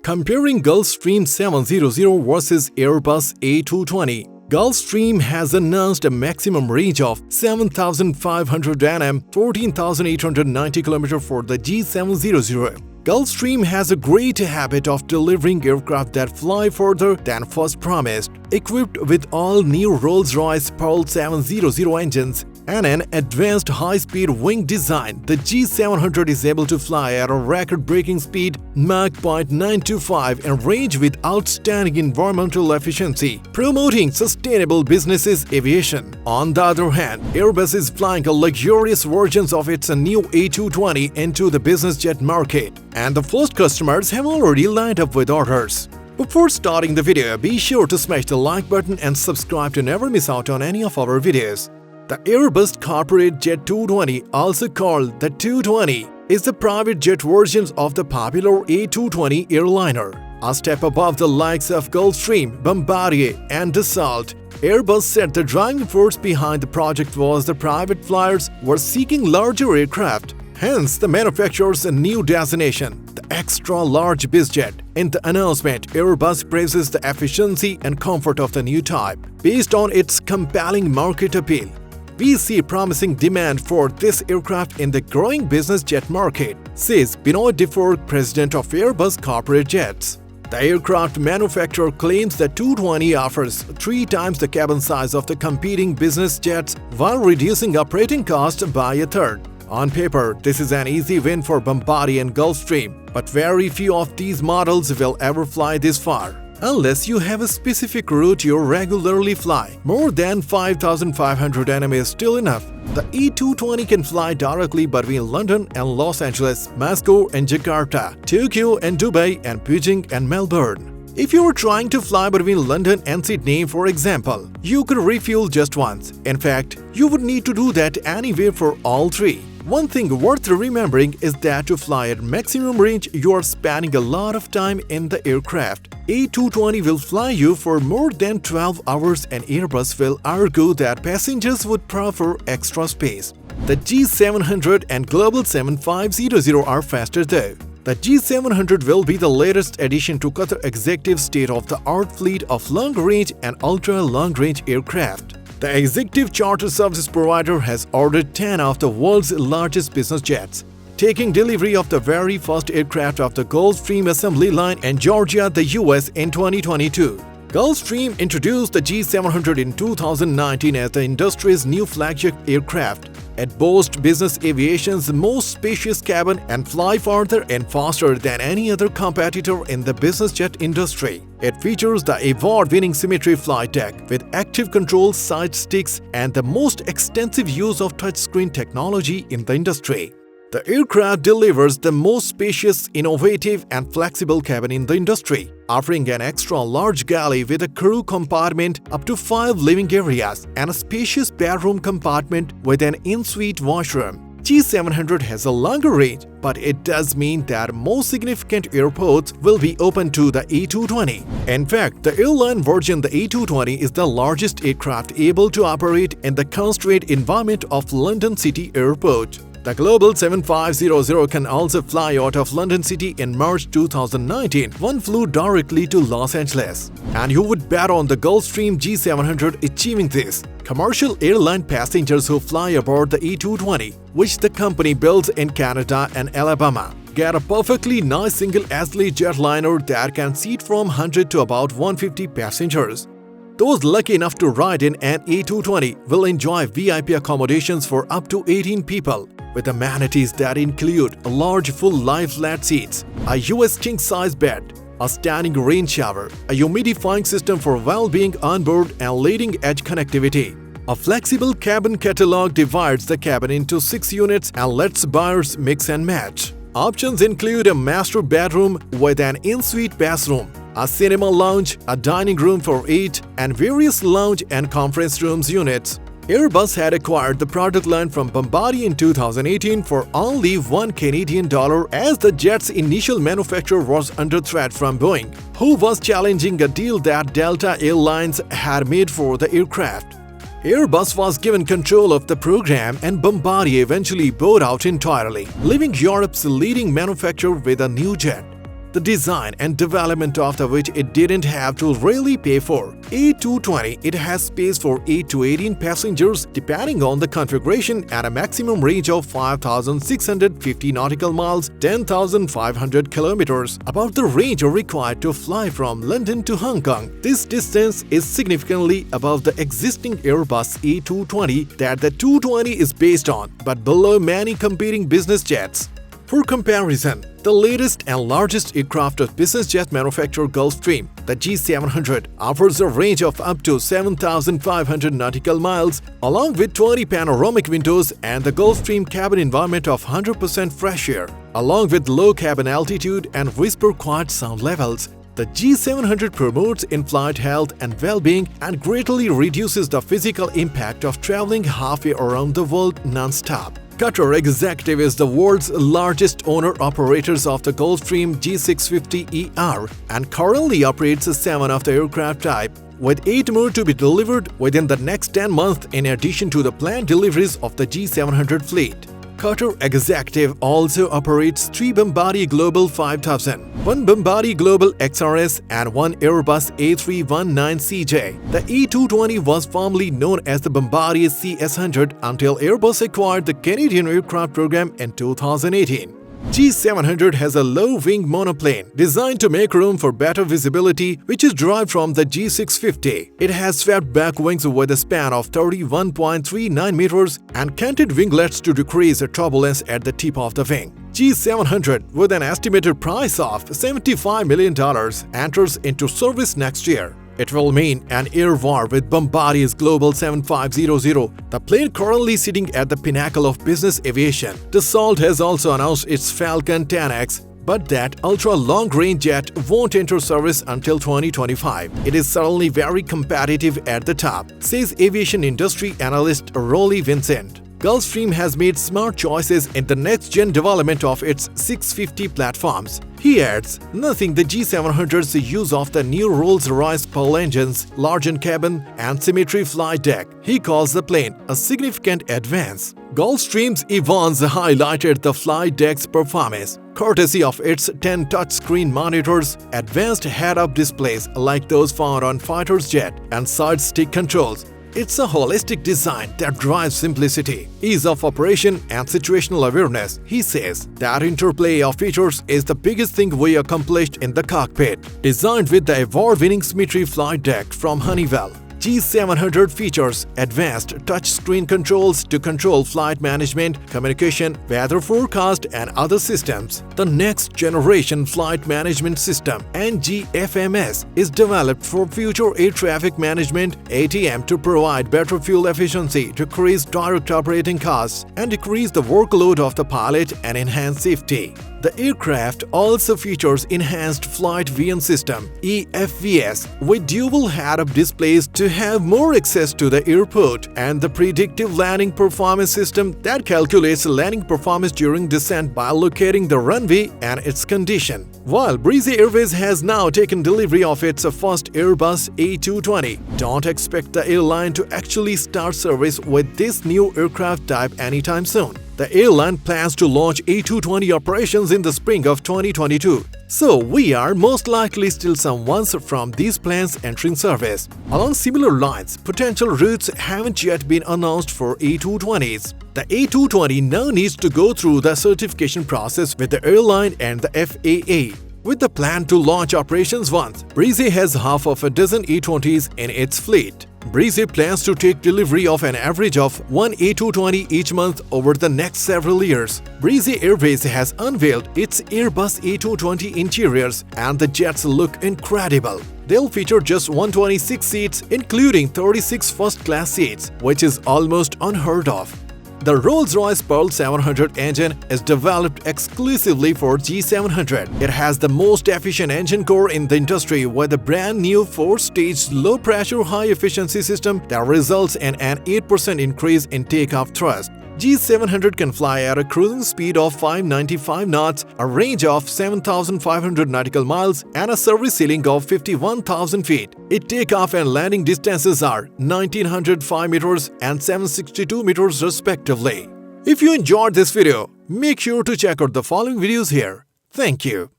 Comparing Gulfstream 700 versus Airbus A220, Gulfstream has announced a maximum range of 7,500 nm, 14,890 km for the G700. Gulfstream has a great habit of delivering aircraft that fly further than first promised. Equipped with all new Rolls-Royce Pearl 700 engines and an advanced high-speed wing design, the G700 is able to fly at a record-breaking speed Mach 0.925 and range with outstanding environmental efficiency, promoting sustainable business aviation. On the other hand, Airbus is flying a luxurious versions of its new A220 into the business jet market, and the first customers have already lined up with orders. Before starting the video, be sure to smash the like button and subscribe to never miss out on any of our videos. The Airbus Corporate Jet 220, also called the 220, is the private jet version of the popular A220 airliner. A step above the likes of Gulfstream, Bombardier, and Dassault, Airbus said the driving force behind the project was the private flyers were seeking larger aircraft, hence the manufacturer's new designation, the extra-large bizjet. In the announcement, Airbus praises the efficiency and comfort of the new type, based on its compelling market appeal. We see promising demand for this aircraft in the growing business jet market, says Benoit Dufour, president of Airbus Corporate Jets. The aircraft manufacturer claims the 220 offers 3 times the cabin size of the competing business jets while reducing operating costs by a third. On paper, this is an easy win for Bombardier and Gulfstream, but very few of these models will ever fly this far. Unless you have a specific route you regularly fly, more than 5,500 nm is still enough. The A220 can fly directly between London and Los Angeles, Moscow and Jakarta, Tokyo and Dubai, and Beijing and Melbourne. If you are trying to fly between London and Sydney, for example, you could refuel just once. In fact, you would need to do that anyway for all three. One thing worth remembering is that to fly at maximum range, you are spending a lot of time in the aircraft. A220 will fly you for more than 12 hours and Airbus will argue that passengers would prefer extra space. The G700 and Global 7500 are faster though. The G700 will be the latest addition to Qatar Executive's state-of-the-art fleet of long-range and ultra-long-range aircraft. The executive charter service provider has ordered 10 of the world's largest business jets, taking delivery of the very first aircraft of the Gulfstream assembly line in Georgia, the US in 2022. Gulfstream introduced the G700 in 2019 as the industry's new flagship aircraft. It boasts business aviation's most spacious cabin and fly farther and faster than any other competitor in the business jet industry. It features the award-winning Symmetry flight deck with active control side sticks and the most extensive use of touchscreen technology in the industry. The aircraft delivers the most spacious, innovative, and flexible cabin in the industry, offering an extra-large galley with a crew compartment, up to 5 living areas, and a spacious bedroom compartment with an in-suite washroom. G700 has a longer range, but it does mean that more significant airports will be open to the A220. In fact, the airline version the A220 is the largest aircraft able to operate in the constrained environment of London City Airport. The Global 7500 can also fly out of London City in March 2019. One flew directly to Los Angeles. And you would bet on the Gulfstream G700 achieving this. Commercial airline passengers who fly aboard the A220, which the company builds in Canada and Alabama, get a perfectly nice single-aisle jetliner that can seat from 100 to about 150 passengers. Those lucky enough to ride in an A220 will enjoy VIP accommodations for up to 18 people, with amenities that include a large full lie-flat seats, a US king-size bed, a standing rain shower, a humidifying system for well-being on board, and leading-edge connectivity. A flexible cabin catalog divides the cabin into 6 units and lets buyers mix and match. Options include a master bedroom with an in-suite bathroom, a cinema lounge, a dining room for 8, and various lounge and conference rooms units. Airbus had acquired the product line from Bombardier in 2018 for only $1 Canadian as the jet's initial manufacturer was under threat from Boeing, who was challenging a deal that Delta Airlines had made for the aircraft. Airbus was given control of the program and Bombardier eventually bowed out entirely, leaving Europe's leading manufacturer with a new jet. The the design and development of which it didn't have to really pay for. A220, it has space for 8 to 18 passengers depending on the configuration and a maximum range of 5,650 nautical miles, 10,500 kilometers, about the range required to fly from London to Hong Kong. This distance is significantly above the existing Airbus A220 that the 220 is based on, but below many competing business jets. For comparison, the latest and largest aircraft of business jet manufacturer Gulfstream, the G700, offers a range of up to 7,500 nautical miles, along with 20 panoramic windows and the Gulfstream cabin environment of 100% fresh air. Along with low cabin altitude and whisper quiet sound levels, the G700 promotes in-flight health and well-being and greatly reduces the physical impact of traveling halfway around the world non-stop. Qatar Executive is the world's largest owner-operators of the Gulfstream G650ER and currently operates 7 of the aircraft type, with 8 more to be delivered within the next 10 months in addition to the planned deliveries of the G700 fleet. Qatar Executive also operates 3 Bombardier Global 5000, 1 Bombardier Global XRS and 1 Airbus A319CJ. The A220 was formerly known as the Bombardier CS100 until Airbus acquired the Canadian aircraft program in 2018. G700 has a low-wing monoplane designed to make room for better visibility, which is derived from the G650. It has swept-back wings with a span of 31.39 meters and canted winglets to decrease the turbulence at the tip of the wing. G700, with an estimated price of $75 million, enters into service next year. It will mean an air war with Bombardier's Global 7500, the plane currently sitting at the pinnacle of business aviation. Dassault has also announced its Falcon 10X, but that ultra-long-range jet won't enter service until 2025. It is certainly very competitive at the top, says aviation industry analyst Rolly Vincent. Gulfstream has made smart choices in the next-gen development of its 650 platforms. He adds, nothing the G700's use of the new Rolls-Royce Pearl engines, large in cabin, and symmetry flight deck. He calls the plane a significant advance. Gulfstream's Evans highlighted the flight deck's performance, courtesy of its 10 touchscreen monitors, advanced head-up displays like those found on fighter's jet, and side-stick controls. It's a holistic design that drives simplicity, ease of operation, and situational awareness. He says that interplay of features is the biggest thing we accomplished in the cockpit. Designed with the award-winning symmetry flight deck from Honeywell, G700 features advanced touchscreen controls to control flight management, communication, weather forecast, and other systems. The next-generation flight management system, NGFMS, is developed for future air traffic management (ATM) to provide better fuel efficiency, decrease direct operating costs, and decrease the workload of the pilot and enhance safety. The aircraft also features Enhanced Flight Vision System (EFVS) with dual head-up displays to have more access to the airport, and the Predictive Landing Performance System that calculates landing performance during descent by locating the runway and its condition. While Breezy Airways has now taken delivery of its first Airbus A220, don't expect the airline to actually start service with this new aircraft type anytime soon. The airline plans to launch A220 operations in the spring of 2022. So we are most likely still some months from these planes entering service. Along similar lines, potential routes haven't yet been announced for A220s. The A220 now needs to go through the certification process with the airline and the FAA. With the plan to launch operations once, Breezy has half of a dozen A220s in its fleet. Breezy plans to take delivery of an average of 1 A220 each month over the next several years. Breezy Airways has unveiled its Airbus A220 interiors, and the jets look incredible. They'll feature just 126 seats, including 36 first-class seats, which is almost unheard of. The Rolls-Royce Pearl 700 engine is developed exclusively for G700. It has the most efficient engine core in the industry with a brand new 4-stage low-pressure high-efficiency system that results in an 8% increase in takeoff thrust. G700 can fly at a cruising speed of 595 knots, a range of 7,500 nautical miles, and a service ceiling of 51,000 feet. Its takeoff and landing distances are 1,905 meters and 762 meters respectively. If you enjoyed this video, make sure to check out the following videos here. Thank you.